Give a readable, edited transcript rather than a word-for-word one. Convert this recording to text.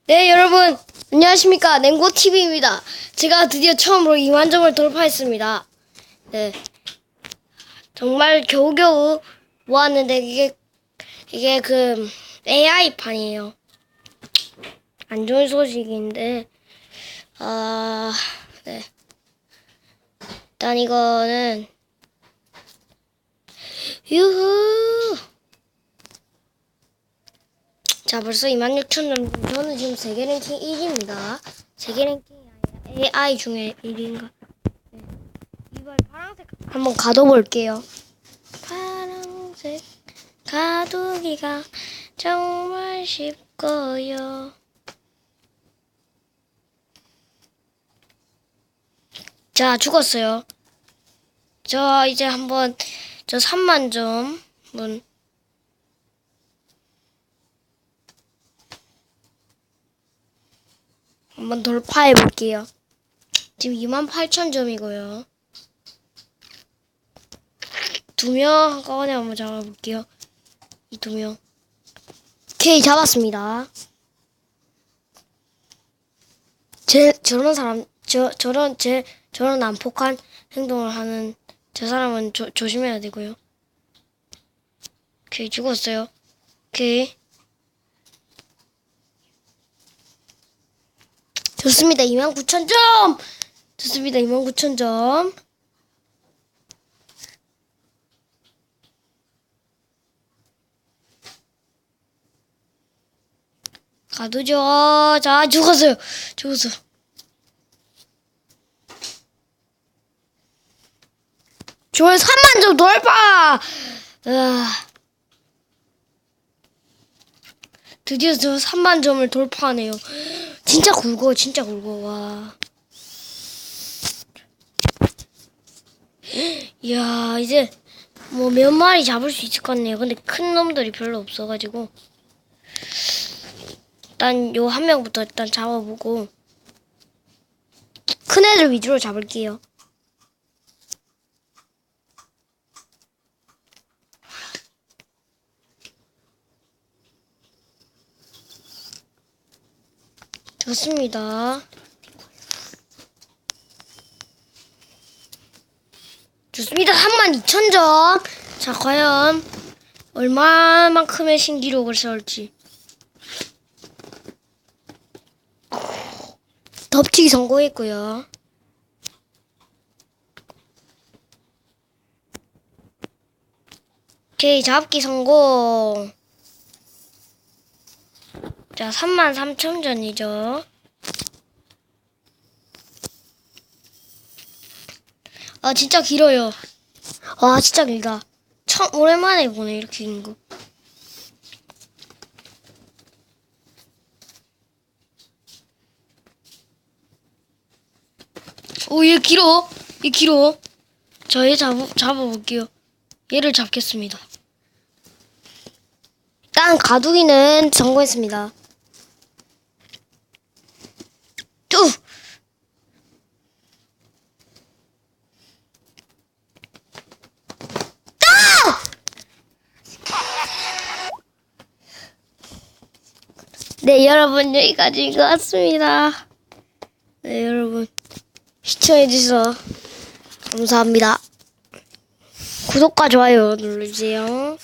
네, 여러분 안녕하십니까. 냉고TV입니다. 제가 드디어 처음으로 2만 점을 돌파했습니다. 네, 정말 겨우겨우 모았는데 이게 그 AI판이에요. 안 좋은 소식인데 네, 일단 이거는 유후. 자, 벌써 26,000점. 저는 지금 세계 랭킹 1위입니다. 세계 랭킹이 아니라 AI 중에 1위인가? 네. 이번 파란색 한번 가둬볼게요. 파란색 가두기가 정말 쉽고요. 자, 죽었어요. 저 이제 한번 저 3만 점 한번 돌파해 볼게요. 지금 28,000점이고요. 2명 한꺼번에 한번 잡아볼게요. 이 2명. 오케이, 잡았습니다. 저런 사람, 저런 난폭한 행동을 하는 저 사람은 조심해야 되고요. 오케이, 죽었어요. 오케이. 좋습니다. 29,000점! 좋습니다. 29,000점. 가두죠. 자, 죽었어요. 죽었어. 좋아요. 3만 점 돌파! 드디어 저 3만 점을 돌파하네요. 진짜 굵어, 와. 이야, 이제 뭐 몇 마리 잡을 수 있을 것 같네요. 근데 큰 놈들이 별로 없어가지고. 일단 요 한 명부터 일단 잡아보고. 큰 애들 위주로 잡을게요. 좋습니다. 좋습니다. 32,000점. 자, 과연 얼마만큼의 신기록을 세울지. 덮치기 성공했고요. 오케이, 잡기 성공. 자, 33,000점이죠. 아, 진짜 길어요. 와, 진짜 길다. 오랜만에 보네, 이렇게 긴 거. 오, 얘 길어. 얘 길어. 자, 얘 잡아볼게요. 얘를 잡겠습니다. 일단 가두기는 성공했습니다. 뚝! 네, 여러분, 여기까지인 것 같습니다. 네, 여러분, 시청해주셔서 감사합니다. 구독과 좋아요 눌러주세요.